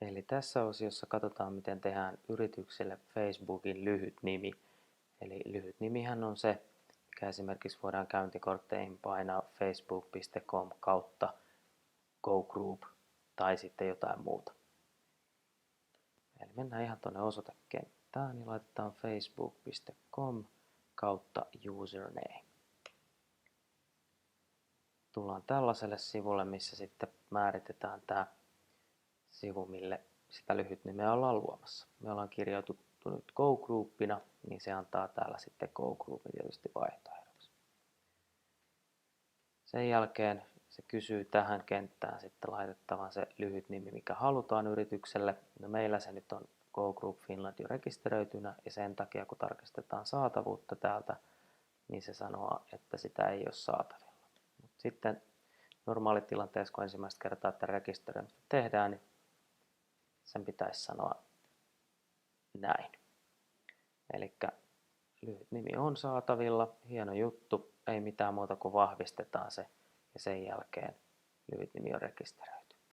Eli tässä osiossa katsotaan, miten tehdään yritykselle Facebookin lyhyt nimi. Eli lyhyt nimihän on se, mikä esimerkiksi voidaan käyntikortteihin painaa facebook.com kautta GoGroup tai sitten jotain muuta. Eli mennään ihan tuonne osoitekenttään ja laitetaan facebook.com kautta username. Tullaan tällaiselle sivulle, missä sitten määritetään tämä sivu, mille sitä lyhyt nimeä ollaan luomassa. Me ollaan kirjoitettu nyt GoGroupina, niin se antaa täällä sitten GoGroupin tietysti vaihtoehdoksi. Sen jälkeen se kysyy tähän kenttään sitten laitettavan se lyhyt nimi, mikä halutaan yritykselle. No meillä se nyt on GoGroup Finland jo rekisteröitynä ja sen takia kun tarkistetaan saatavuutta täältä, niin se sanoo, että sitä ei ole saatavilla. Sitten normaalitilanteessa, kun ensimmäistä kertaa tätä rekisteröimistä tehdään, niin sen pitäisi sanoa näin. Eli lyhyt nimi on saatavilla, hieno juttu, ei mitään muuta kuin vahvistetaan se ja sen jälkeen lyhyt nimi on rekisteröity.